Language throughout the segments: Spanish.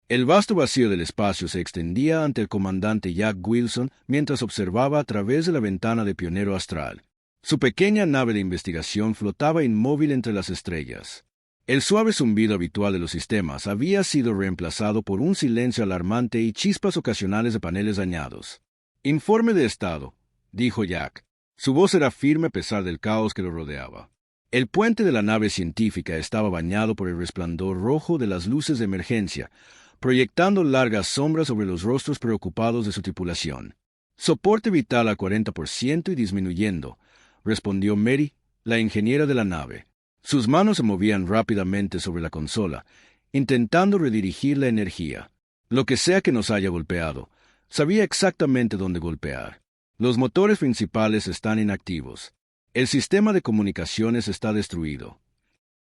El vasto vacío del espacio se extendía ante el comandante Jack Wilson mientras observaba a través de la ventana de pionero astral. Su pequeña nave de investigación flotaba inmóvil entre las estrellas. El suave zumbido habitual de los sistemas había sido reemplazado por un silencio alarmante y chispas ocasionales de paneles dañados. «Informe de estado», dijo Jack. Su voz era firme a pesar del caos que lo rodeaba. El puente de la nave científica estaba bañado por el resplandor rojo de las luces de emergencia, proyectando largas sombras sobre los rostros preocupados de su tripulación. «Soporte vital al 40% y disminuyendo», respondió Mary, la ingeniera de la nave. Sus manos se movían rápidamente sobre la consola, intentando redirigir la energía. «Lo que sea que nos haya golpeado, sabía exactamente dónde golpear. Los motores principales están inactivos. El sistema de comunicaciones está destruido».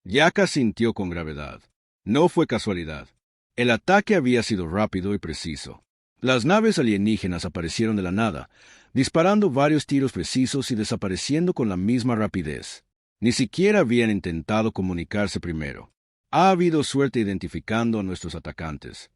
Jack asintió con gravedad. No fue casualidad. El ataque había sido rápido y preciso. Las naves alienígenas aparecieron de la nada, disparando varios tiros precisos y desapareciendo con la misma rapidez. Ni siquiera habían intentado comunicarse primero. «¿Ha habido suerte identificando a nuestros atacantes?»,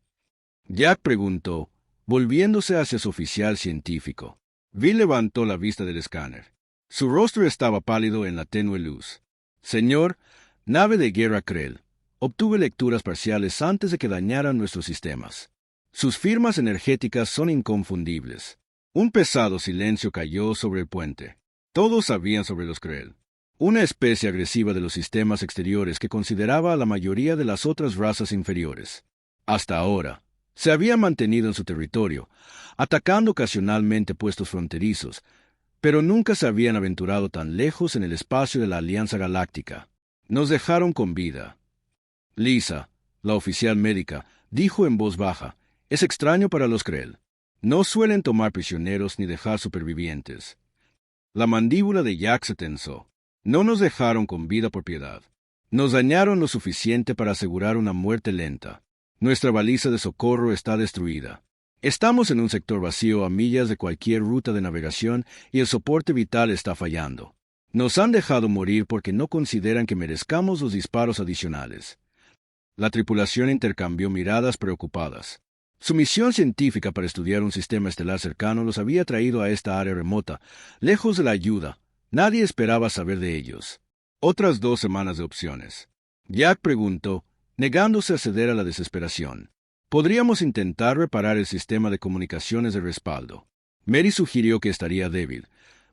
Jack preguntó, volviéndose hacia su oficial científico. Bill levantó la vista del escáner. Su rostro estaba pálido en la tenue luz. «Señor, nave de guerra Krell, obtuve lecturas parciales antes de que dañaran nuestros sistemas. Sus firmas energéticas son inconfundibles». Un pesado silencio cayó sobre el puente. Todos sabían sobre los Krell, una especie agresiva de los sistemas exteriores que consideraba a la mayoría de las otras razas inferiores. Hasta ahora, se había mantenido en su territorio, atacando ocasionalmente puestos fronterizos, pero nunca se habían aventurado tan lejos en el espacio de la Alianza Galáctica. «Nos dejaron con vida». Lisa, la oficial médica, dijo en voz baja, «Es extraño para los Krell. No suelen tomar prisioneros ni dejar supervivientes». La mandíbula de Jack se tensó. «No nos dejaron con vida por piedad. Nos dañaron lo suficiente para asegurar una muerte lenta. Nuestra baliza de socorro está destruida. Estamos en un sector vacío a millas de cualquier ruta de navegación y el soporte vital está fallando. Nos han dejado morir porque no consideran que merezcamos los disparos adicionales». La tripulación intercambió miradas preocupadas. Su misión científica para estudiar un sistema estelar cercano los había traído a esta área remota, lejos de la ayuda. Nadie esperaba saber de ellos. Otras 2 semanas de opciones. Jack preguntó, negándose a ceder a la desesperación. «Podríamos intentar reparar el sistema de comunicaciones de respaldo». Mary sugirió que estaría débil,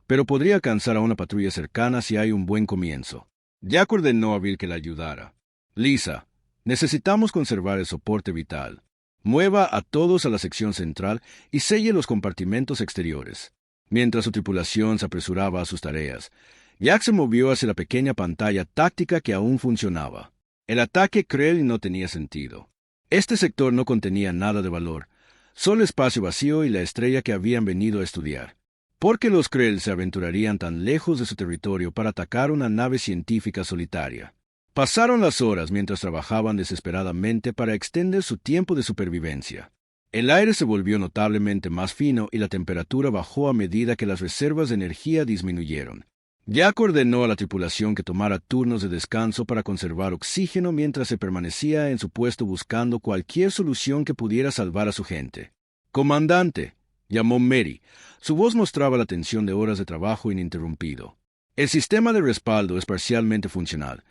pero podría alcanzar a una patrulla cercana si hay un buen comienzo. Jack ordenó a Bill que la ayudara. «Lisa, necesitamos conservar el soporte vital. Mueva a todos a la sección central y selle los compartimentos exteriores». Mientras su tripulación se apresuraba a sus tareas, Jack se movió hacia la pequeña pantalla táctica que aún funcionaba. El ataque Krell no tenía sentido. Este sector no contenía nada de valor, solo espacio vacío y la estrella que habían venido a estudiar. ¿Por qué los Krell se aventurarían tan lejos de su territorio para atacar una nave científica solitaria? Pasaron las horas mientras trabajaban desesperadamente para extender su tiempo de supervivencia. El aire se volvió notablemente más fino y la temperatura bajó a medida que las reservas de energía disminuyeron. Jack ordenó a la tripulación que tomara turnos de descanso para conservar oxígeno mientras se permanecía en su puesto buscando cualquier solución que pudiera salvar a su gente. «Comandante», llamó Mary. Su voz mostraba la tensión de horas de trabajo ininterrumpido. «El sistema de respaldo es parcialmente funcional,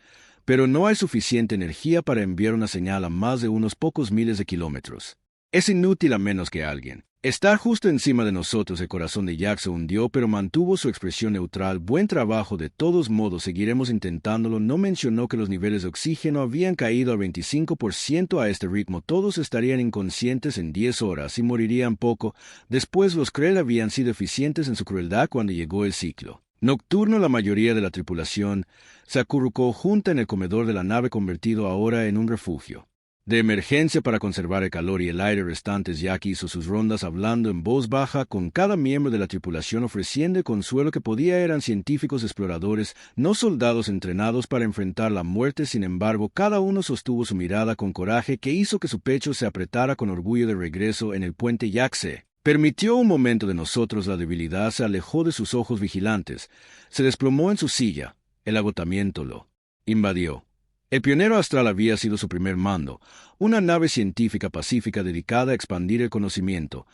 pero no hay suficiente energía para enviar una señal a más de unos pocos miles de kilómetros. Es inútil a menos que alguien». Estar justo encima de nosotros. El corazón de Jack se hundió, pero mantuvo su expresión neutral. «Buen trabajo, de todos modos seguiremos intentándolo». No mencionó que los niveles de oxígeno habían caído al 25%. A este ritmo todos estarían inconscientes en 10 horas y morirían poco. Después los Krell habían sido eficientes en su crueldad cuando llegó el ciclo nocturno. La mayoría de la tripulación se acurrucó junta en el comedor de la nave, convertido ahora en un refugio de emergencia para conservar el calor y el aire restantes. Jack hizo sus rondas hablando en voz baja con cada miembro de la tripulación, ofreciendo el consuelo que podía. Eran científicos exploradores, no soldados entrenados para enfrentar la muerte. Sin embargo, cada uno sostuvo su mirada con coraje que hizo que su pecho se apretara con orgullo. De regreso en el puente, Jack se permitió un momento de nosotros. La debilidad se alejó de sus ojos vigilantes. Se desplomó en su silla. El agotamiento lo invadió. El Pionero Astral había sido su primer mando, una nave científica pacífica dedicada a expandir el conocimiento.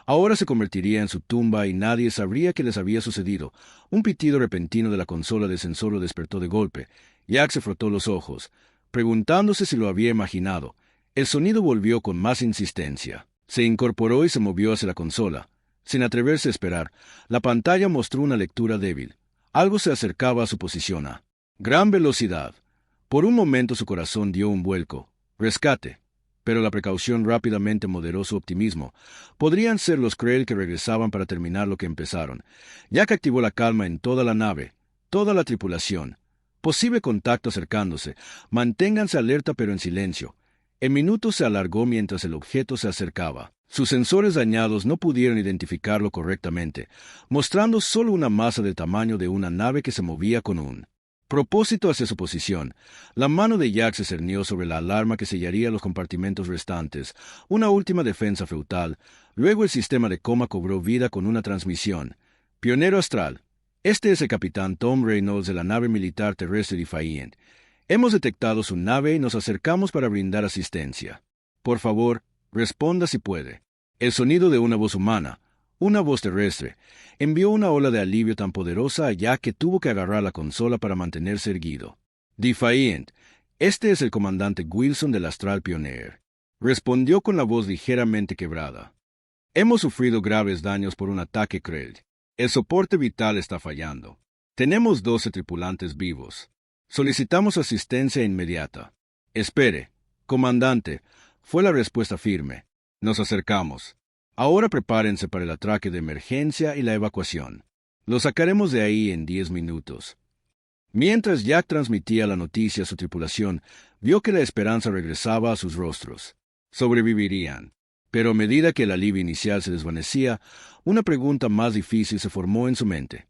Ahora se convertiría en su tumba y nadie sabría qué les había sucedido. Un pitido repentino de la consola de sensor lo despertó de golpe. Jack se frotó los ojos, preguntándose si lo había imaginado. El sonido volvió con más insistencia. Se incorporó y se movió hacia la consola. Sin atreverse a esperar, la pantalla mostró una lectura débil. Algo se acercaba a su posición a gran velocidad. Por un momento su corazón dio un vuelco. Rescate. Pero la precaución rápidamente moderó su optimismo. Podrían ser los Krell que regresaban para terminar lo que empezaron. Jack activó la calma en toda la nave, toda la tripulación. Posible contacto acercándose. Manténganse alerta pero en silencio. El minuto se alargó mientras el objeto se acercaba. Sus sensores dañados no pudieron identificarlo correctamente, mostrando solo una masa del tamaño de una nave que se movía con un propósito hacia su posición. La mano de Jack se cernió sobre la alarma que sellaría los compartimentos restantes, una última defensa frutal. Luego el sistema de coma cobró vida con una transmisión. Pionero Astral. Este es el capitán Tom Reynolds de la nave militar terrestre Defiant. Hemos detectado su nave y nos acercamos para brindar asistencia. Por favor, responda si puede. El sonido de una voz humana, una voz terrestre, envió una ola de alivio tan poderosa a Jack que tuvo que agarrar la consola para mantenerse erguido. Defiant, este es el comandante Wilson del Astral Pioneer. Respondió con la voz ligeramente quebrada. Hemos sufrido graves daños por un ataque Krell. El soporte vital está fallando. Tenemos 12 tripulantes vivos. Solicitamos asistencia inmediata. Espere, comandante, fue la respuesta firme. Nos acercamos. Ahora prepárense para el atraque de emergencia y la evacuación. Lo sacaremos de ahí en 10 minutos. Mientras Jack transmitía la noticia a su tripulación, vio que la esperanza regresaba a sus rostros. Sobrevivirían. Pero a medida que el alivio inicial se desvanecía, una pregunta más difícil se formó en su mente.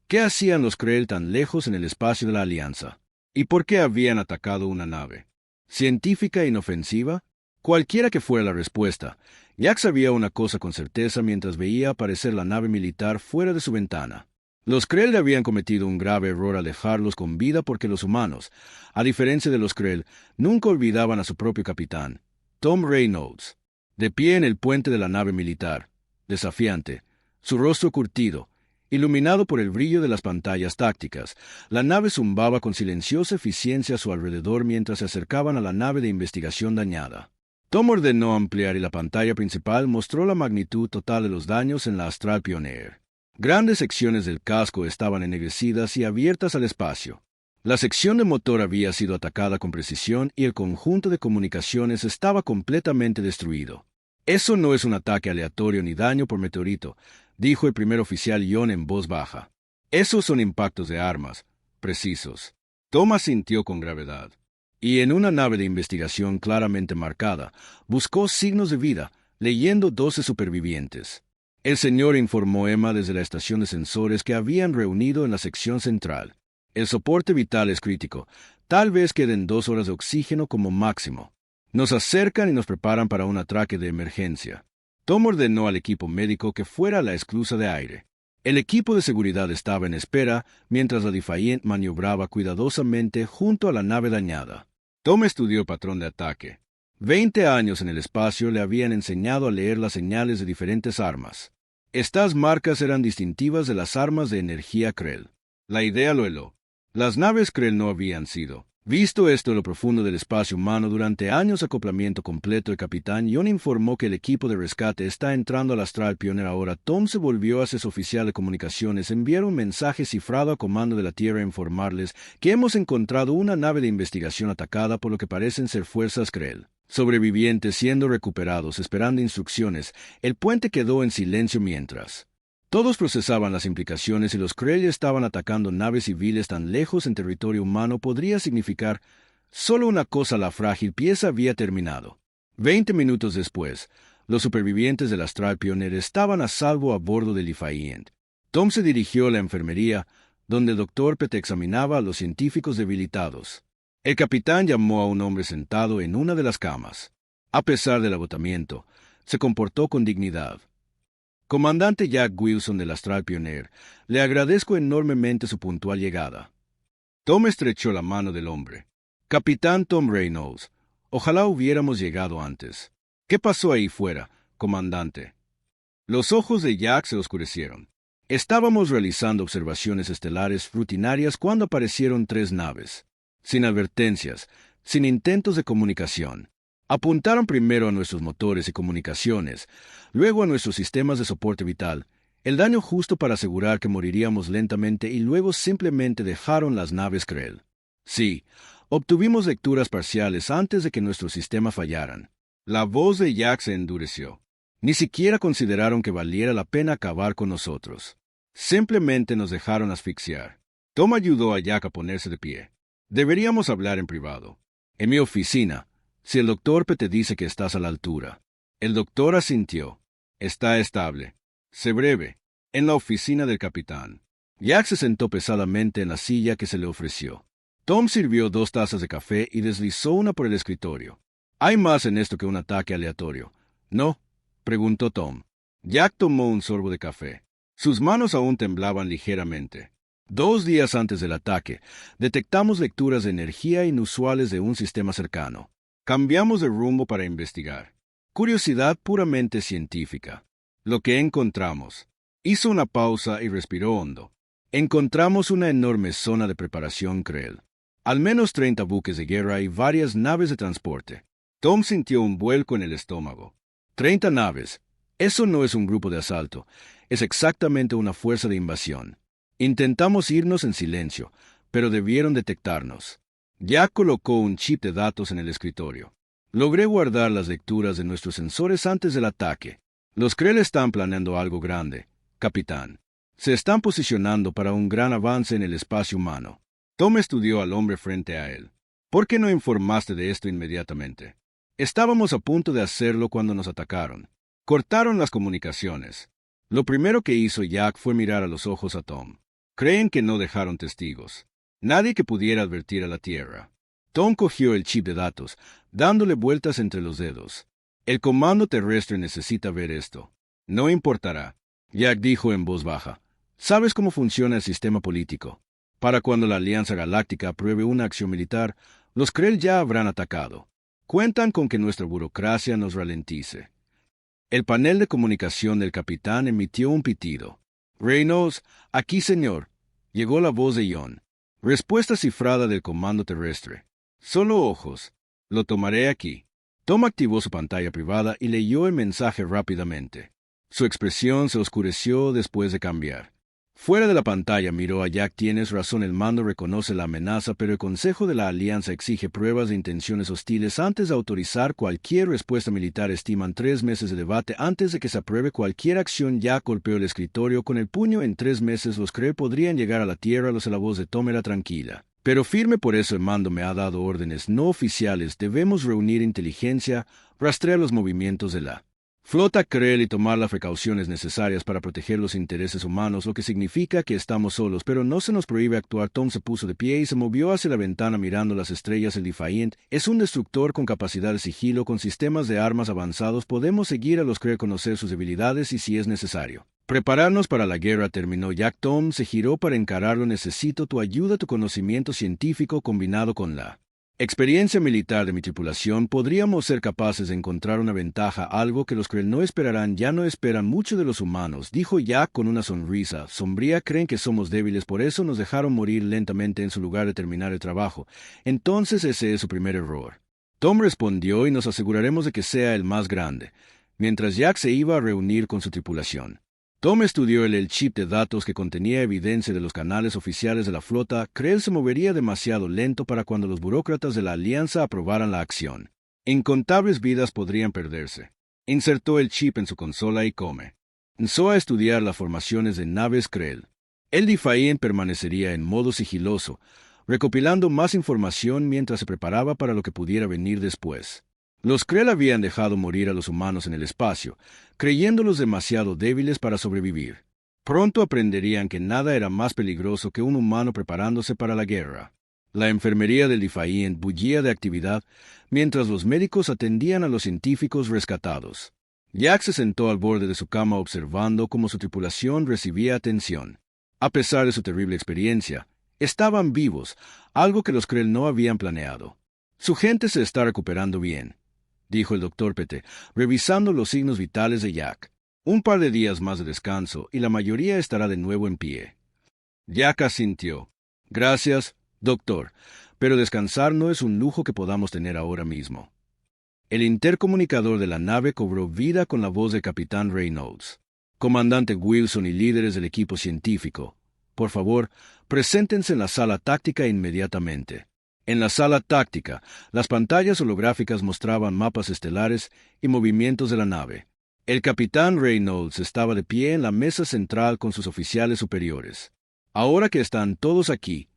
¿Qué hacían los Krell tan lejos en el espacio de la Alianza? ¿Y por qué habían atacado una nave? ¿Científica inofensiva? Cualquiera que fuera la respuesta, Jack sabía una cosa con certeza mientras veía aparecer la nave militar fuera de su ventana. Los Krell habían cometido un grave error al dejarlos con vida porque los humanos, a diferencia de los Krell, nunca olvidaban a su propio capitán, Tom Reynolds. De pie en el puente de la nave militar, desafiante, su rostro curtido, iluminado por el brillo de las pantallas tácticas, la nave zumbaba con silenciosa eficiencia a su alrededor mientras se acercaban a la nave de investigación dañada. Tom ordenó ampliar y la pantalla principal mostró la magnitud total de los daños en la Astral Pioneer. Grandes secciones del casco estaban ennegrecidas y abiertas al espacio. La sección de motor había sido atacada con precisión y el conjunto de comunicaciones estaba completamente destruido. Eso no es un ataque aleatorio ni daño por meteorito, dijo el primer oficial John en voz baja. Esos son impactos de armas, precisos. Tom asintió con gravedad. Y en una nave de investigación claramente marcada, buscó signos de vida, leyendo 12 supervivientes. El señor informó a Emma desde la estación de sensores que habían reunido en la sección central. El soporte vital es crítico. Tal vez queden 2 horas de oxígeno como máximo. Nos acercan y nos preparan para un atraque de emergencia. Tom ordenó al equipo médico que fuera a la esclusa de aire. El equipo de seguridad estaba en espera mientras la Defiant maniobraba cuidadosamente junto a la nave dañada. Tom estudió el patrón de ataque. 20 años en el espacio le habían enseñado a leer las señales de diferentes armas. Estas marcas eran distintivas de las armas de energía Krell. La idea lo heló. Las naves Krell no habían sido. Visto esto en lo profundo del espacio humano durante años de acoplamiento completo, el capitán John informó que el equipo de rescate está entrando al Astral Pioneer ahora. Tom se volvió hacia su oficial de comunicaciones, enviar un mensaje cifrado a comando de la Tierra a informarles que hemos encontrado una nave de investigación atacada por lo que parecen ser fuerzas Krell. Sobrevivientes siendo recuperados, esperando instrucciones. El puente quedó en silencio mientras todos procesaban las implicaciones y los Krell estaban atacando naves civiles tan lejos en territorio humano podría significar solo una cosa: la frágil pieza había terminado. 20 minutos después, los supervivientes del Astral Pioneer estaban a salvo a bordo del Defiant. Tom se dirigió a la enfermería, donde el Dr. Pete examinaba a los científicos debilitados. El capitán llamó a un hombre sentado en una de las camas. A pesar del agotamiento, se comportó con dignidad. Comandante Jack Wilson del Astral Pioneer, le agradezco enormemente su puntual llegada. Tom estrechó la mano del hombre. Capitán Tom Reynolds, ojalá hubiéramos llegado antes. ¿Qué pasó ahí fuera, comandante? Los ojos de Jack se oscurecieron. Estábamos realizando observaciones estelares rutinarias cuando aparecieron 3 naves. Sin advertencias, sin intentos de comunicación. Apuntaron primero a nuestros motores y comunicaciones, luego a nuestros sistemas de soporte vital, el daño justo para asegurar que moriríamos lentamente y luego simplemente dejaron las naves Krell. Sí, obtuvimos lecturas parciales antes de que nuestro sistema fallaran. La voz de Jack se endureció. Ni siquiera consideraron que valiera la pena acabar con nosotros. Simplemente nos dejaron asfixiar. Tom ayudó a Jack a ponerse de pie. Deberíamos hablar en privado. En mi oficina, si el doctor P te dice que estás a la altura. El doctor asintió. Está estable. Sé breve. En la oficina del capitán. Jack se sentó pesadamente en la silla que se le ofreció. Tom sirvió 2 tazas de café y deslizó una por el escritorio. ¿Hay más en esto que un ataque aleatorio? ¿No? Preguntó Tom. Jack tomó un sorbo de café. Sus manos aún temblaban ligeramente. 2 días antes del ataque, detectamos lecturas de energía inusuales de un sistema cercano. Cambiamos de rumbo para investigar. Curiosidad puramente científica. Lo que encontramos. Hizo una pausa y respiró hondo. Encontramos una enorme zona de preparación Krell. Al menos 30 buques de guerra y varias naves de transporte. Tom sintió un vuelco en el estómago. 30 naves. Eso no es un grupo de asalto. Es exactamente una fuerza de invasión. Intentamos irnos en silencio, pero debieron detectarnos. Jack colocó un chip de datos en el escritorio. Logré guardar las lecturas de nuestros sensores antes del ataque. Los Krell están planeando algo grande, capitán. Se están posicionando para un gran avance en el espacio humano. Tom estudió al hombre frente a él. ¿Por qué no informaste de esto inmediatamente? Estábamos a punto de hacerlo cuando nos atacaron. Cortaron las comunicaciones. Lo primero que hizo Jack fue mirar a los ojos a Tom. Creen que no dejaron testigos. Nadie que pudiera advertir a la Tierra. Tom cogió el chip de datos, dándole vueltas entre los dedos. El comando terrestre necesita ver esto. No importará. Jack dijo en voz baja. ¿Sabes cómo funciona el sistema político? Para cuando la Alianza Galáctica apruebe una acción militar, los Krell ya habrán atacado. Cuentan con que nuestra burocracia nos ralentice. El panel de comunicación del capitán emitió un pitido. Reynolds, aquí señor. Llegó la voz de John. Respuesta cifrada del comando terrestre. Solo ojos. Lo tomaré aquí. Tom activó su pantalla privada y leyó el mensaje rápidamente. Su expresión se oscureció después de cambiar. Fuera de la pantalla miró a Jack. Tienes razón, el mando reconoce la amenaza, pero el Consejo de la Alianza exige pruebas de intenciones hostiles antes de autorizar cualquier respuesta militar. Estiman 3 meses de debate antes de que se apruebe cualquier acción. Jack golpeó el escritorio con el puño. En 3 meses los Krell podrían llegar a la Tierra. La voz de Tom era tranquila, pero firme. Por eso el mando me ha dado órdenes no oficiales. Debemos reunir inteligencia, rastrear los movimientos de la flota Krell y tomar las precauciones necesarias para proteger los intereses humanos, lo que significa que estamos solos, pero no se nos prohíbe actuar. Tom se puso de pie y se movió hacia la ventana mirando las estrellas. El Defiant es un destructor con capacidad de sigilo, con sistemas de armas avanzados. Podemos seguir a los Krell, conocer sus debilidades y, si es necesario, prepararnos para la guerra. Terminó Jack. Tom se giró para encararlo. Necesito tu ayuda. Tu conocimiento científico combinado con la experiencia militar de mi tripulación, podríamos ser capaces de encontrar una ventaja, algo que los Krell no esperarán. Ya no esperan mucho de los humanos, dijo Jack con una sonrisa sombría. Creen que somos débiles, por eso nos dejaron morir lentamente en su lugar de terminar el trabajo. Entonces ese es su primer error. Tom respondió, y nos aseguraremos de que sea el más grande, mientras Jack se iba a reunir con su tripulación. Tom estudió el chip de datos que contenía evidencia de los canales oficiales de la flota. Krell se movería demasiado lento para cuando los burócratas de la Alianza aprobaran la acción. Incontables vidas podrían perderse. Insertó el chip en su consola y comenzó a estudiar las formaciones de naves Krell. El Defiant permanecería en modo sigiloso, recopilando más información mientras se preparaba para lo que pudiera venir después. Los Krell habían dejado morir a los humanos en el espacio, creyéndolos demasiado débiles para sobrevivir. Pronto aprenderían que nada era más peligroso que un humano preparándose para la guerra. La enfermería del Defiant bullía de actividad, mientras los médicos atendían a los científicos rescatados. Jack se sentó al borde de su cama observando cómo su tripulación recibía atención. A pesar de su terrible experiencia, estaban vivos, algo que los Krell no habían planeado. Su gente se está recuperando bien, dijo el doctor Pete, revisando los signos vitales de Jack. Un par de días más de descanso y la mayoría estará de nuevo en pie. Jack asintió. Gracias, doctor, pero descansar no es un lujo que podamos tener ahora mismo. El intercomunicador de la nave cobró vida con la voz del capitán Reynolds. Comandante Wilson y líderes del equipo científico, por favor, preséntense en la sala táctica inmediatamente. En la sala táctica, las pantallas holográficas mostraban mapas estelares y movimientos de la nave. El capitán Reynolds estaba de pie en la mesa central con sus oficiales superiores. Ahora que están todos aquí,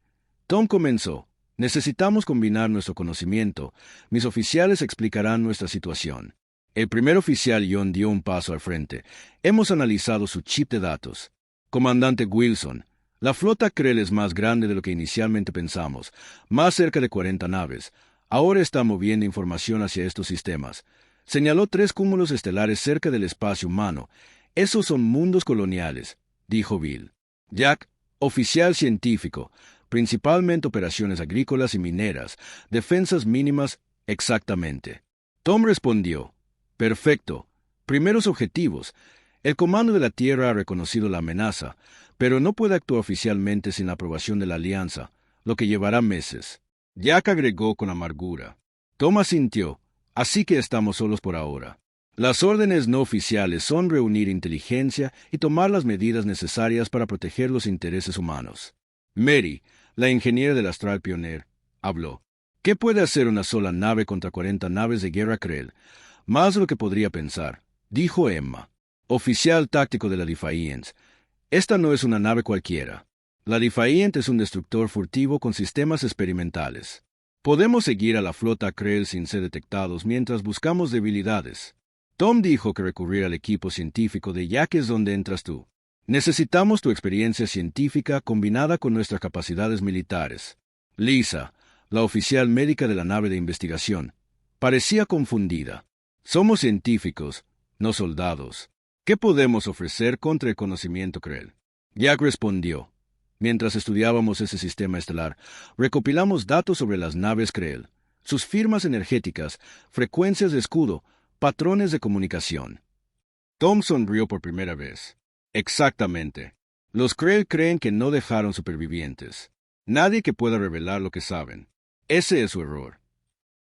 Tom comenzó. Necesitamos combinar nuestro conocimiento. Mis oficiales explicarán nuestra situación. El primer oficial John dio un paso al frente. Hemos analizado su chip de datos. Comandante Wilson, la flota Krell es más grande de lo que inicialmente pensamos, más cerca de 40 naves. Ahora está moviendo información hacia estos sistemas. Señaló 3 cúmulos estelares cerca del espacio humano. Esos son mundos coloniales, dijo Bill. Jack, oficial científico, principalmente operaciones agrícolas y mineras, defensas mínimas, exactamente. Tom respondió. Perfecto. Primeros objetivos. El Comando de la Tierra ha reconocido la amenaza, pero no puede actuar oficialmente sin la aprobación de la Alianza, lo que llevará meses. Jack agregó con amargura. Tom asintió. Así que estamos solos por ahora. Las órdenes no oficiales son reunir inteligencia y tomar las medidas necesarias para proteger los intereses humanos. Mary, la ingeniera del Astral Pioneer, habló. ¿Qué puede hacer una sola nave contra 40 naves de guerra Krell? Más de lo que podría pensar, dijo Emma, oficial táctico de la Defiant. Esta no es una nave cualquiera. La Defiant es un destructor furtivo con sistemas experimentales. Podemos seguir a la flota Krell sin ser detectados mientras buscamos debilidades. Tom dijo que recurrir al equipo científico de Jack es donde entras tú. Necesitamos tu experiencia científica combinada con nuestras capacidades militares. Lisa, la oficial médica de la nave de investigación, parecía confundida. Somos científicos, no soldados. ¿Qué podemos ofrecer contra el conocimiento Krell? Jack respondió. Mientras estudiábamos ese sistema estelar, recopilamos datos sobre las naves Krell, sus firmas energéticas, frecuencias de escudo, patrones de comunicación. Tom sonrió por primera vez. Exactamente. Los Krell creen que no dejaron supervivientes. Nadie que pueda revelar lo que saben. Ese es su error.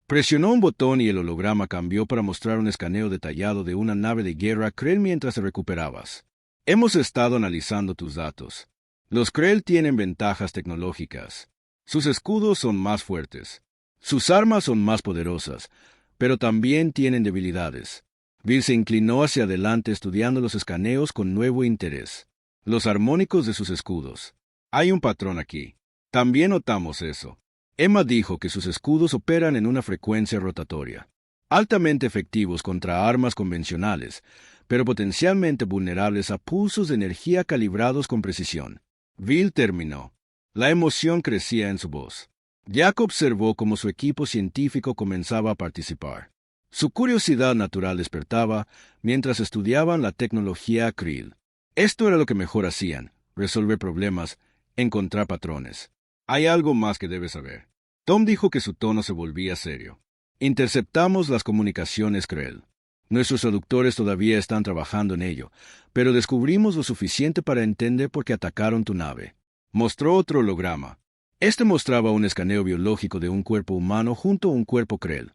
Presionó un botón y el holograma cambió para mostrar un escaneo detallado de una nave de guerra Krell mientras te recuperabas. Hemos estado analizando tus datos. Los Krell tienen ventajas tecnológicas. Sus escudos son más fuertes. Sus armas son más poderosas, pero también tienen debilidades. Bill se inclinó hacia adelante estudiando los escaneos con nuevo interés. Los armónicos de sus escudos. Hay un patrón aquí. También notamos eso. Emma dijo que sus escudos operan en una frecuencia rotatoria. Altamente efectivos contra armas convencionales, pero potencialmente vulnerables a pulsos de energía calibrados con precisión. Bill terminó. La emoción crecía en su voz. Jack observó cómo su equipo científico comenzaba a participar. Su curiosidad natural despertaba mientras estudiaban la tecnología Krell. Esto era lo que mejor hacían, resolver problemas, encontrar patrones. Hay algo más que debes saber. Tom dijo que su tono se volvía serio. Interceptamos las comunicaciones Krell. Nuestros traductores todavía están trabajando en ello, pero descubrimos lo suficiente para entender por qué atacaron tu nave. Mostró otro holograma. Este mostraba un escaneo biológico de un cuerpo humano junto a un cuerpo Krell.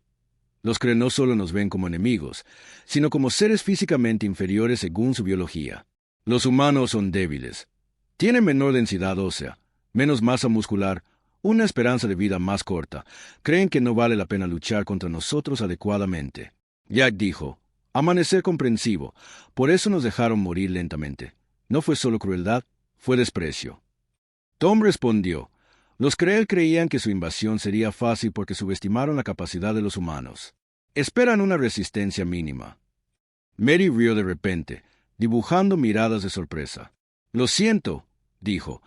Los Krell no solo nos ven como enemigos, sino como seres físicamente inferiores según su biología. Los humanos son débiles. Tienen menor densidad ósea, menos masa muscular, una esperanza de vida más corta. Creen que no vale la pena luchar contra nosotros adecuadamente. Jack dijo, amanecer comprensivo, por eso nos dejaron morir lentamente. No fue solo crueldad, fue desprecio. Tom respondió, los Krell creían que su invasión sería fácil porque subestimaron la capacidad de los humanos. Esperan una resistencia mínima. Mary rió de repente, dibujando miradas de sorpresa. Lo siento, dijo.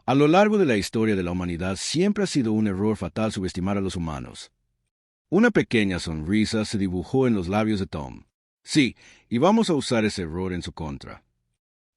A lo largo de la historia de la humanidad siempre ha sido un error fatal subestimar a los humanos. Una pequeña sonrisa se dibujó en los labios de Tom. Sí, y vamos a usar ese error en su contra.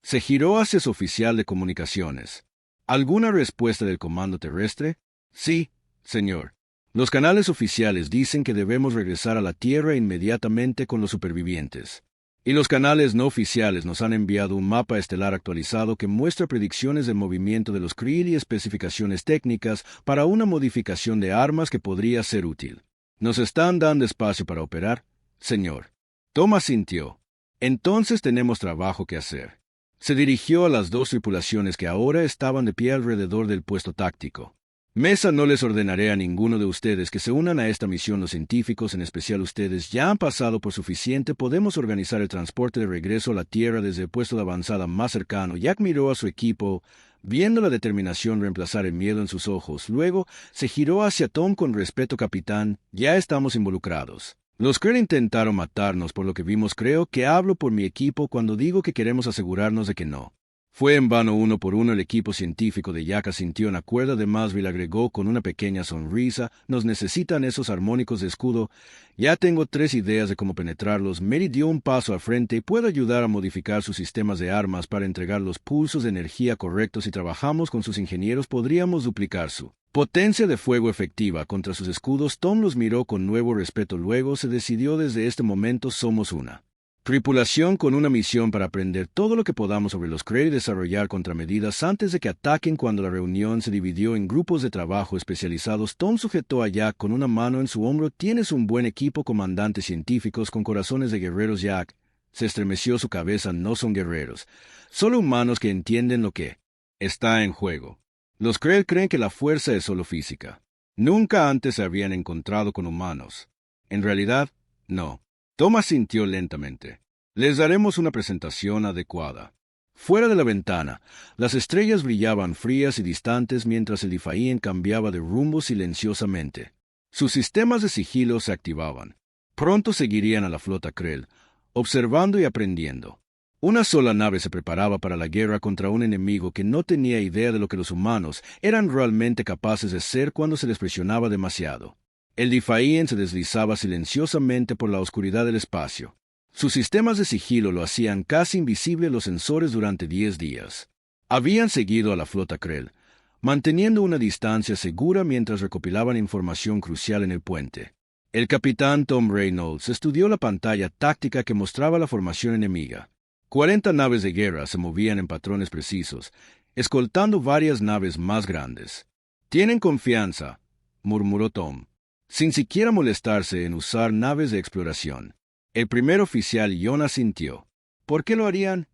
Se giró hacia su oficial de comunicaciones. ¿Alguna respuesta del comando terrestre? Sí, señor. Los canales oficiales dicen que debemos regresar a la Tierra inmediatamente con los supervivientes. Y los canales no oficiales nos han enviado un mapa estelar actualizado que muestra predicciones del movimiento de los Krill y especificaciones técnicas para una modificación de armas que podría ser útil. ¿Nos están dando espacio para operar, señor? Tom asintió. Entonces tenemos trabajo que hacer. Se dirigió a las dos tripulaciones que ahora estaban de pie alrededor del puesto táctico. Mesa, no les ordenaré a ninguno de ustedes que se unan a esta misión. Los científicos, en especial ustedes, ya han pasado por suficiente. Podemos organizar el transporte de regreso a la Tierra desde el puesto de avanzada más cercano. Jack miró a su equipo, viendo la determinación reemplazar el miedo en sus ojos. Luego se giró hacia Tom con respeto. Capitán, ya estamos involucrados. Los Krell intentaron matarnos por lo que vimos. Creo que hablo por mi equipo cuando digo que queremos asegurarnos de que no. Fue en vano. Uno por uno el equipo científico de Jack asintió en acuerdo. De Masville agregó con una pequeña sonrisa, nos necesitan esos armónicos de escudo. Ya tengo 3 ideas de cómo penetrarlos. Mary dio un paso al frente y puede ayudar a modificar sus sistemas de armas para entregar los pulsos de energía correctos. Si trabajamos con sus ingenieros podríamos duplicar su potencia de fuego efectiva contra sus escudos. Tom los miró con nuevo respeto. Luego se decidió: desde este momento somos una tripulación con una misión para aprender todo lo que podamos sobre los Krell y desarrollar contramedidas antes de que ataquen. Cuando la reunión se dividió en grupos de trabajo especializados, Tom sujetó a Jack con una mano en su hombro. Tienes un buen equipo, comandantes científicos con corazones de guerreros. Jack se estremeció su cabeza. No son guerreros, solo humanos que entienden lo que está en juego. Los Krell creen que la fuerza es solo física. Nunca antes se habían encontrado con humanos. En realidad, no. Tom asintió lentamente. Les daremos una presentación adecuada. Fuera de la ventana, las estrellas brillaban frías y distantes mientras el Defiant cambiaba de rumbo silenciosamente. Sus sistemas de sigilo se activaban. Pronto seguirían a la flota Krell, observando y aprendiendo. Una sola nave se preparaba para la guerra contra un enemigo que no tenía idea de lo que los humanos eran realmente capaces de ser cuando se les presionaba demasiado. El Defiant se deslizaba silenciosamente por la oscuridad del espacio. Sus sistemas de sigilo lo hacían casi invisible. Los sensores durante 10 días habían seguido a la flota Krell, manteniendo una distancia segura mientras recopilaban información crucial en el puente. El capitán Tom Reynolds estudió la pantalla táctica que mostraba la formación enemiga. 40 naves de guerra se movían en patrones precisos, escoltando varias naves más grandes. «Tienen confianza», murmuró Tom, sin siquiera molestarse en usar naves de exploración. El primer oficial John asintió. ¿Por qué lo harían?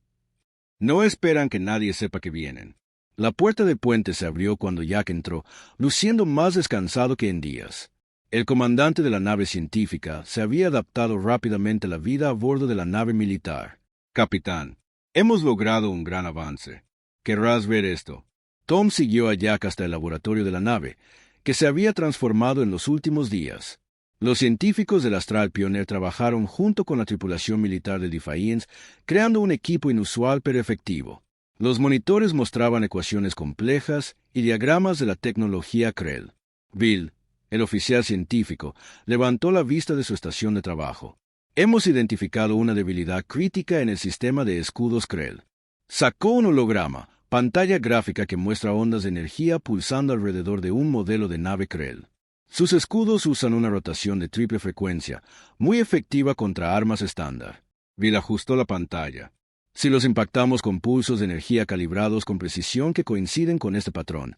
No esperan que nadie sepa que vienen. La puerta del puente se abrió cuando Jack entró, luciendo más descansado que en días. El comandante de la nave científica se había adaptado rápidamente a la vida a bordo de la nave militar. «Capitán, hemos logrado un gran avance. Querrás ver esto». Tom siguió a Jack hasta el laboratorio de la nave, que se había transformado en los últimos días. Los científicos del Astral Pioneer trabajaron junto con la tripulación militar del Defiant, creando un equipo inusual pero efectivo. Los monitores mostraban ecuaciones complejas y diagramas de la tecnología Krell. Bill, el oficial científico, levantó la vista de su estación de trabajo. «Hemos identificado una debilidad crítica en el sistema de escudos Krell». Sacó un holograma, pantalla gráfica que muestra ondas de energía pulsando alrededor de un modelo de nave Krell. Sus escudos usan una rotación de triple frecuencia, muy efectiva contra armas estándar. Bill ajustó la pantalla. «Si los impactamos con pulsos de energía calibrados con precisión que coinciden con este patrón,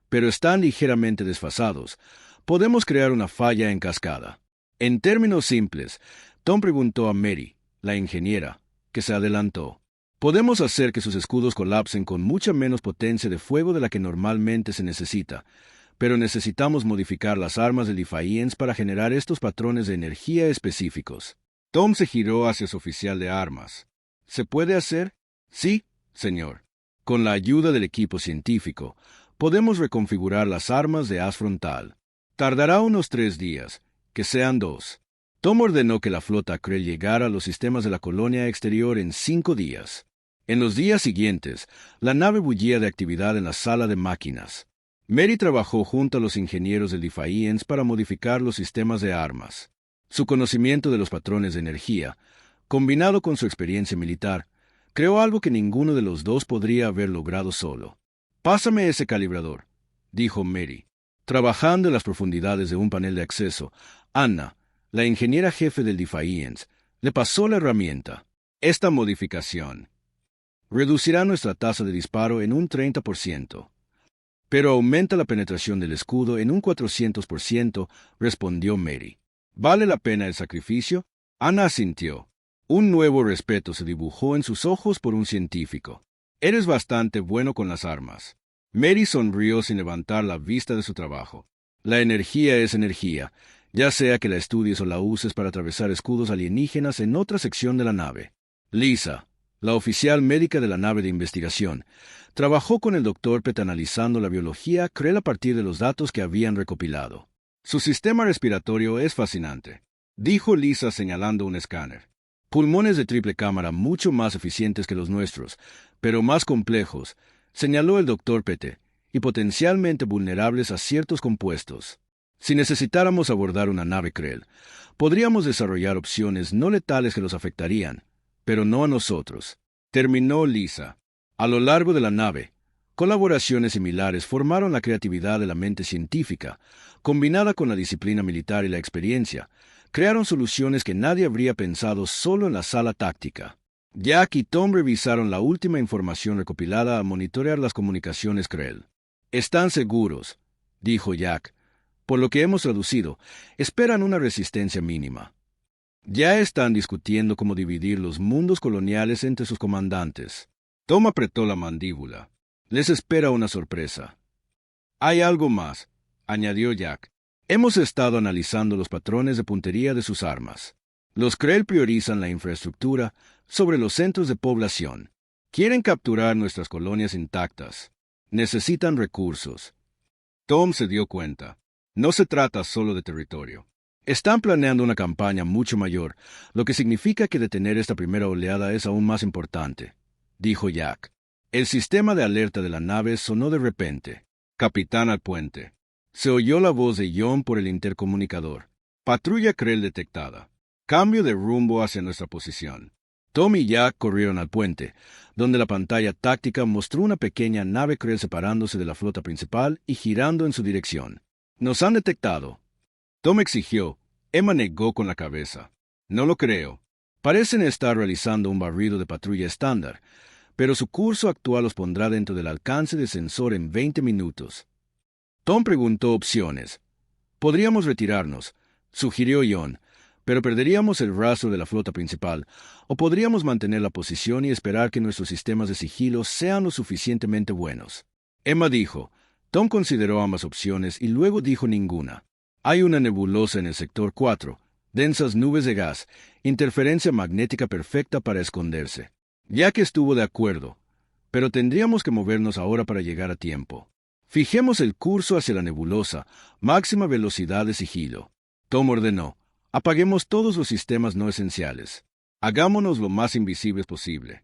pero están ligeramente desfasados, podemos crear una falla en cascada». En términos simples, Tom preguntó a Mary, la ingeniera, que se adelantó. «Podemos hacer que sus escudos colapsen con mucha menos potencia de fuego de la que normalmente se necesita, pero necesitamos modificar las armas del Defiant para generar estos patrones de energía específicos». Tom se giró hacia su oficial de armas. «¿Se puede hacer?» «Sí, señor. Con la ayuda del equipo científico, podemos reconfigurar las armas de haz frontal. Tardará unos 3 días, que sean 2. Tom ordenó que la flota Krell llegara a los sistemas de la colonia exterior en 5 días. En los días siguientes, la nave bullía de actividad en la sala de máquinas. Mary trabajó junto a los ingenieros del Defiant para modificar los sistemas de armas. Su conocimiento de los patrones de energía, combinado con su experiencia militar, creó algo que ninguno de los dos podría haber logrado solo. «Pásame ese calibrador», dijo Mary. Trabajando en las profundidades de un panel de acceso, Anna, la ingeniera jefe del Defiance, le pasó la herramienta. Esta modificación reducirá nuestra tasa de disparo en un 30%, pero aumenta la penetración del escudo en un 400%, respondió Mary. ¿Vale la pena el sacrificio? Anna asintió. Un nuevo respeto se dibujó en sus ojos por un científico. Eres bastante bueno con las armas. Mary sonrió sin levantar la vista de su trabajo. La energía es energía, ya sea que la estudies o la uses para atravesar escudos alienígenas en otra sección de la nave. Lisa, la oficial médica de la nave de investigación, trabajó con el Dr. Pett analizando la biología Krell a partir de los datos que habían recopilado. Su sistema respiratorio es fascinante, dijo Lisa señalando un escáner. Pulmones de triple cámara mucho más eficientes que los nuestros, pero más complejos, señaló el Dr. Pett, y potencialmente vulnerables a ciertos compuestos. Si necesitáramos abordar una nave Krell, podríamos desarrollar opciones no letales que los afectarían, pero no a nosotros. Terminó Lisa. A lo largo de la nave, colaboraciones similares formaron la creatividad de la mente científica, combinada con la disciplina militar y la experiencia, crearon soluciones que nadie habría pensado solo en la sala táctica. Jack y Tom revisaron la última información recopilada al monitorear las comunicaciones Krell. Están seguros, dijo Jack. Por lo que hemos traducido, esperan una resistencia mínima. Ya están discutiendo cómo dividir los mundos coloniales entre sus comandantes. Tom apretó la mandíbula. Les espera una sorpresa. Hay algo más, añadió Jack. Hemos estado analizando los patrones de puntería de sus armas. Los Krell priorizan la infraestructura sobre los centros de población. Quieren capturar nuestras colonias intactas. Necesitan recursos. Tom se dio cuenta. No se trata solo de territorio. Están planeando una campaña mucho mayor, lo que significa que detener esta primera oleada es aún más importante, dijo Jack. El sistema de alerta de la nave sonó de repente. Capitán al puente. Se oyó la voz de John por el intercomunicador. Patrulla Krell detectada. Cambio de rumbo hacia nuestra posición. Tom y Jack corrieron al puente, donde la pantalla táctica mostró una pequeña nave Krell separándose de la flota principal y girando en su dirección. Nos han detectado. Tom exigió. Emma negó con la cabeza. No lo creo. Parecen estar realizando un barrido de patrulla estándar, pero su curso actual los pondrá dentro del alcance de sensor en 20 minutos. Tom preguntó opciones. Podríamos retirarnos, sugirió John, pero perderíamos el rastro de la flota principal, o podríamos mantener la posición y esperar que nuestros sistemas de sigilo sean lo suficientemente buenos. Emma dijo. Tom consideró ambas opciones y luego dijo ninguna. Hay una nebulosa en el sector 4, densas nubes de gas, interferencia magnética perfecta para esconderse. Jack estuvo de acuerdo, pero tendríamos que movernos ahora para llegar a tiempo. Fijemos el curso hacia la nebulosa, máxima velocidad de sigilo. Tom ordenó. Apaguemos todos los sistemas no esenciales. Hagámonos lo más invisibles posible.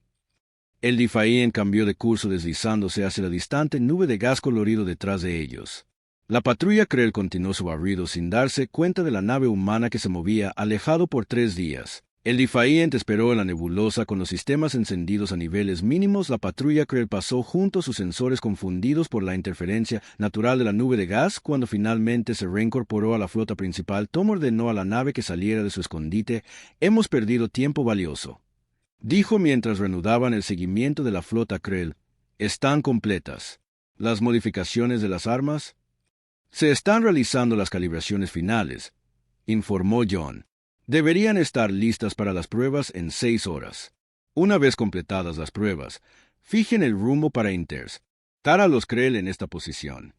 El Defiant cambió de curso deslizándose hacia la distante nube de gas colorido detrás de ellos. La patrulla Krell continuó su barrido sin darse cuenta de la nave humana que se movía alejado por 3 días. El Defiant esperó en la nebulosa con los sistemas encendidos a niveles mínimos. La patrulla Krell pasó junto a sus sensores confundidos por la interferencia natural de la nube de gas. Cuando finalmente se reincorporó a la flota principal, Tom ordenó a la nave que saliera de su escondite. Hemos perdido tiempo valioso, dijo mientras reanudaban el seguimiento de la flota Krell. Están completas. Las modificaciones de las armas. Se están realizando las calibraciones finales, informó John. Deberían estar listas para las pruebas en 6 horas. Una vez completadas las pruebas, fijen el rumbo para Inters. Tara los Krell en esta posición.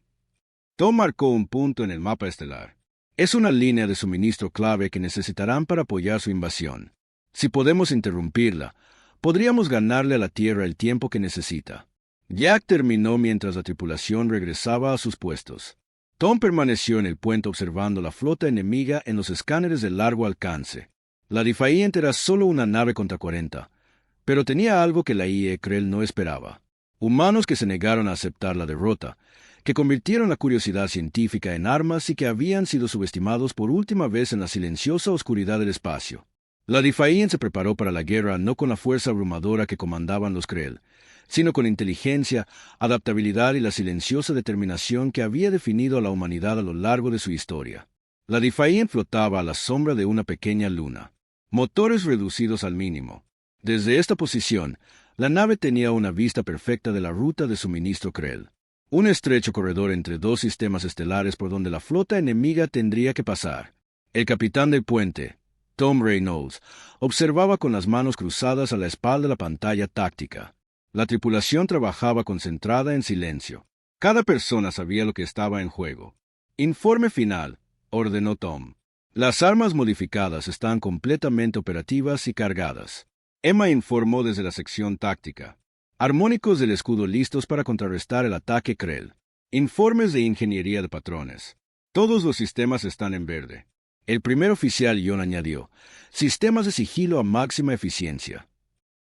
Tom marcó un punto en el mapa estelar. Es una línea de suministro clave que necesitarán para apoyar su invasión. Si podemos interrumpirla, podríamos ganarle a la Tierra el tiempo que necesita. Jack terminó mientras la tripulación regresaba a sus puestos. Tom permaneció en el puente observando la flota enemiga en los escáneres de largo alcance. La Defiant era solo una nave contra 40, pero tenía algo que la IE Krell no esperaba. Humanos que se negaron a aceptar la derrota, que convirtieron la curiosidad científica en armas y que habían sido subestimados por última vez en la silenciosa oscuridad del espacio. La Defiant se preparó para la guerra no con la fuerza abrumadora que comandaban los Krell, sino con inteligencia, adaptabilidad y la silenciosa determinación que había definido a la humanidad a lo largo de su historia. La Defiant flotaba a la sombra de una pequeña luna. Motores reducidos al mínimo. Desde esta posición, la nave tenía una vista perfecta de la ruta de suministro Krell. Un estrecho corredor entre dos sistemas estelares por donde la flota enemiga tendría que pasar. El capitán del puente, Tom Reynolds, observaba con las manos cruzadas a la espalda la pantalla táctica. La tripulación trabajaba concentrada en silencio. Cada persona sabía lo que estaba en juego. Informe final, ordenó Tom. Las armas modificadas están completamente operativas y cargadas. Emma informó desde la sección táctica. Armónicos del escudo listos para contrarrestar el ataque Krell. Informes de ingeniería de patrones. Todos los sistemas están en verde. El primer oficial John añadió, sistemas de sigilo a máxima eficiencia.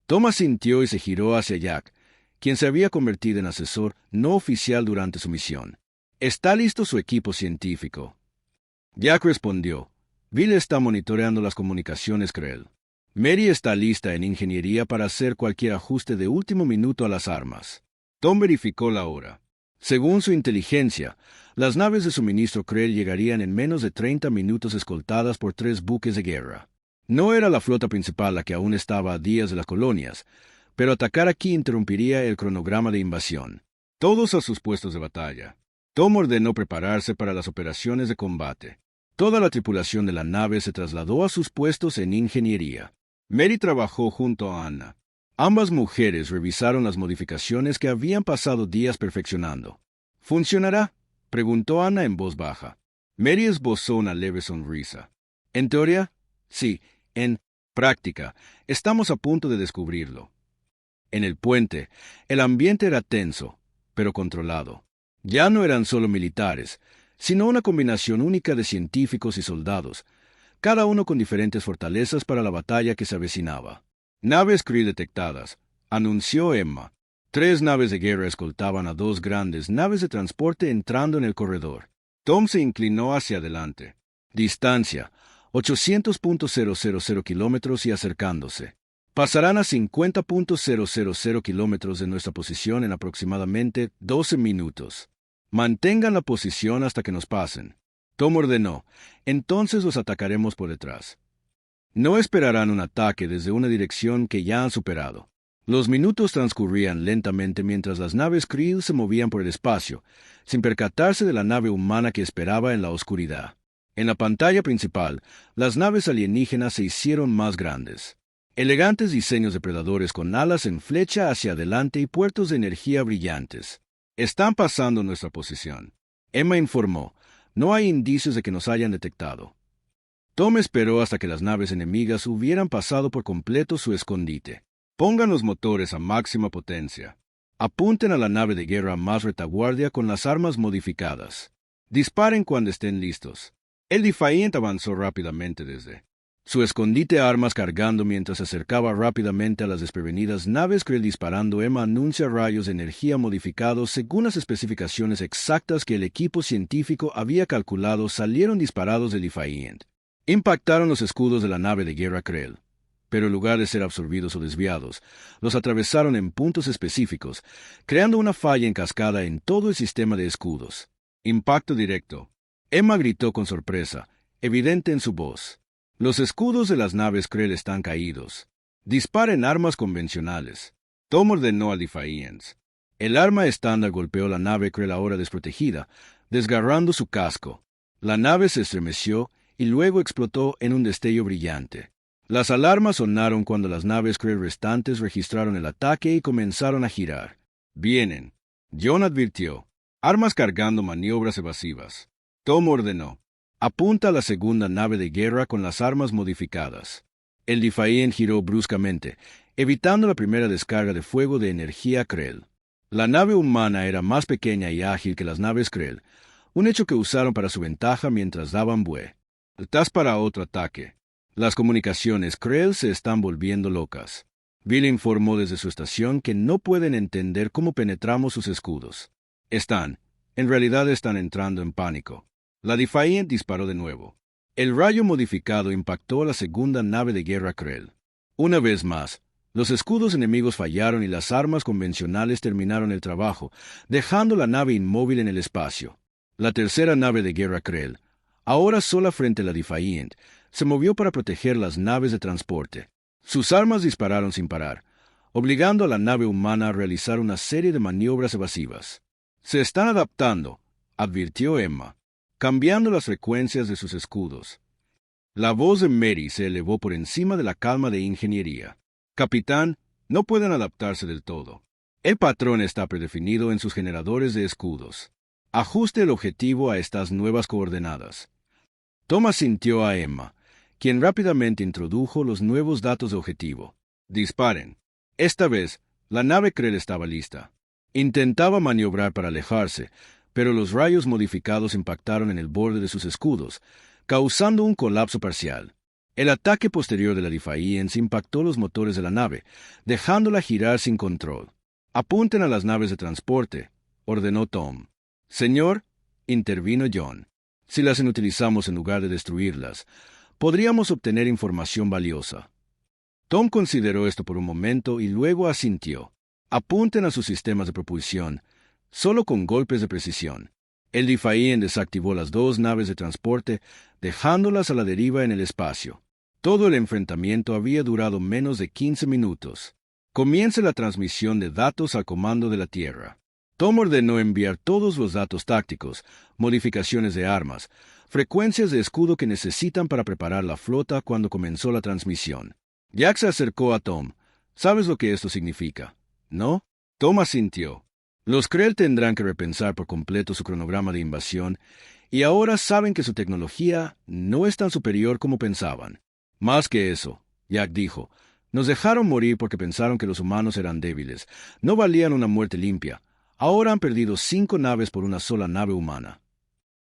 Tom asintió y se giró hacia Jack, quien se había convertido en asesor no oficial durante su misión. ¿Está listo su equipo científico? Jack respondió, Bill está monitoreando las comunicaciones Krell. Mary está lista en ingeniería para hacer cualquier ajuste de último minuto a las armas. Tom verificó la hora. Según su inteligencia, las naves de suministro Krell llegarían en menos de 30 minutos escoltadas por 3 buques de guerra. No era la flota principal la que aún estaba a días de las colonias, pero atacar aquí interrumpiría el cronograma de invasión. Todos a sus puestos de batalla. Tom ordenó prepararse para las operaciones de combate. Toda la tripulación de la nave se trasladó a sus puestos en ingeniería. Mary trabajó junto a Anna. Ambas mujeres revisaron las modificaciones que habían pasado días perfeccionando. ¿Funcionará?, preguntó Anna en voz baja. Mary esbozó una leve sonrisa. En teoría, sí. En práctica, estamos a punto de descubrirlo. En el puente, el ambiente era tenso, pero controlado. Ya no eran solo militares, sino una combinación única de científicos y soldados, cada uno con diferentes fortalezas para la batalla que se avecinaba. Naves Kree detectadas, anunció Emma. 3 naves de guerra escoltaban a 2 grandes naves de transporte entrando en el corredor. Tom se inclinó hacia adelante. Distancia, 800.000 kilómetros y acercándose. Pasarán a 50.000 kilómetros de nuestra posición en aproximadamente 12 minutos. Mantengan la posición hasta que nos pasen. Tom ordenó, entonces los atacaremos por detrás. No esperarán un ataque desde una dirección que ya han superado. Los minutos transcurrían lentamente mientras las naves Kree se movían por el espacio, sin percatarse de la nave humana que esperaba en la oscuridad. En la pantalla principal, las naves alienígenas se hicieron más grandes. Elegantes diseños de predadores con alas en flecha hacia adelante y puertos de energía brillantes. Están pasando nuestra posición. Emma informó, no hay indicios de que nos hayan detectado. Tom esperó hasta que las naves enemigas hubieran pasado por completo su escondite. Pongan los motores a máxima potencia. Apunten a la nave de guerra más retaguardia con las armas modificadas. Disparen cuando estén listos. El Defiant avanzó rápidamente desde su escondite armas cargando mientras se acercaba rápidamente a las desprevenidas naves Krell disparando. Emma anuncia rayos de energía modificados según las especificaciones exactas que el equipo científico había calculado salieron disparados del Defiant. Impactaron los escudos de la nave de guerra Krell, pero en lugar de ser absorbidos o desviados, los atravesaron en puntos específicos, creando una falla en cascada en todo el sistema de escudos. Impacto directo. Emma gritó con sorpresa, evidente en su voz. Los escudos de las naves Krell están caídos. Disparen armas convencionales. Tom ordenó al Defiant. El arma estándar golpeó la nave Krell ahora desprotegida, desgarrando su casco. La nave se estremeció y luego explotó en un destello brillante. Las alarmas sonaron cuando las naves Krell restantes registraron el ataque y comenzaron a girar. Vienen. John advirtió. Armas cargando maniobras evasivas. Tom ordenó. Apunta a la segunda nave de guerra con las armas modificadas. El Defiant giró bruscamente, evitando la primera descarga de fuego de energía Krell. La nave humana era más pequeña y ágil que las naves Krell, un hecho que usaron para su ventaja mientras daban vuelo. Estás para otro ataque. Las comunicaciones Krell se están volviendo locas. Bill informó desde su estación que no pueden entender cómo penetramos sus escudos. En realidad están entrando en pánico. La Defiant disparó de nuevo. El rayo modificado impactó a la segunda nave de guerra Krell. Una vez más, los escudos enemigos fallaron y las armas convencionales terminaron el trabajo, dejando la nave inmóvil en el espacio. La tercera nave de guerra Krell, ahora sola frente a la Defiant, se movió para proteger las naves de transporte. Sus armas dispararon sin parar, obligando a la nave humana a realizar una serie de maniobras evasivas. «Se están adaptando», advirtió Emma, cambiando las frecuencias de sus escudos. La voz de Mary se elevó por encima de la calma de ingeniería. «Capitán, no pueden adaptarse del todo. El patrón está predefinido en sus generadores de escudos. Ajuste el objetivo a estas nuevas coordenadas». Tom asintió a Emma, quien rápidamente introdujo los nuevos datos de objetivo. «Disparen». Esta vez, la nave Krell estaba lista. Intentaba maniobrar para alejarse, pero los rayos modificados impactaron en el borde de sus escudos, causando un colapso parcial. El ataque posterior de la Defiant impactó los motores de la nave, dejándola girar sin control. «Apunten a las naves de transporte», ordenó Tom. «Señor», intervino John, «si las inutilizamos en lugar de destruirlas, podríamos obtener información valiosa». Tom consideró esto por un momento y luego asintió. «Apunten a sus sistemas de propulsión, solo con golpes de precisión». El Defiant desactivó las dos naves de transporte, dejándolas a la deriva en el espacio. Todo el enfrentamiento había durado menos de 15 minutos. «Comience la transmisión de datos al comando de la Tierra». Tom ordenó enviar todos los datos tácticos, modificaciones de armas, frecuencias de escudo que necesitan para preparar la flota cuando comenzó la transmisión. Jack se acercó a Tom. «¿Sabes lo que esto significa, no?» Tom asintió. Los Krell tendrán que repensar por completo su cronograma de invasión, y ahora saben que su tecnología no es tan superior como pensaban. «Más que eso», Jack dijo, «nos dejaron morir porque pensaron que los humanos eran débiles. No valían una muerte limpia. Ahora han perdido 5 naves por una sola nave humana».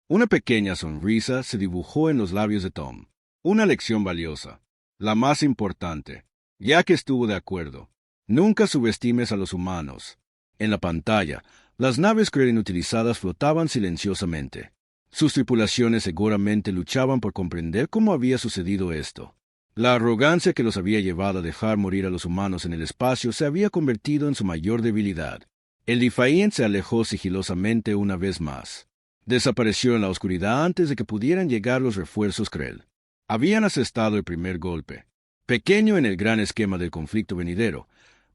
Una pequeña sonrisa se dibujó en los labios de Tom. «Una lección valiosa. La más importante». Jack estuvo de acuerdo. «Nunca subestimes a los humanos». En la pantalla, las naves Krell inutilizadas flotaban silenciosamente. Sus tripulaciones seguramente luchaban por comprender cómo había sucedido esto. La arrogancia que los había llevado a dejar morir a los humanos en el espacio se había convertido en su mayor debilidad. El Defiant se alejó sigilosamente una vez más. Desapareció en la oscuridad antes de que pudieran llegar los refuerzos Krell. Habían asestado el primer golpe, pequeño en el gran esquema del conflicto venidero,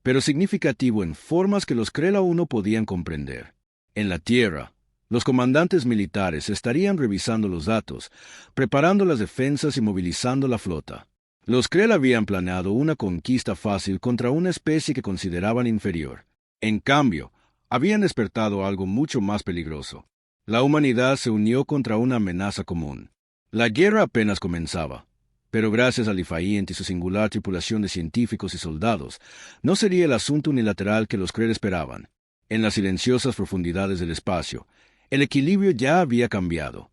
pero significativo en formas que los Krell aún no podían comprender. En la Tierra, los comandantes militares estarían revisando los datos, preparando las defensas y movilizando la flota. Los Krell habían planeado una conquista fácil contra una especie que consideraban inferior. En cambio, habían despertado algo mucho más peligroso. La humanidad se unió contra una amenaza común. La guerra apenas comenzaba, pero gracias al Defiant y su singular tripulación de científicos y soldados, no sería el asunto unilateral que los Krell esperaban. En las silenciosas profundidades del espacio, el equilibrio ya había cambiado.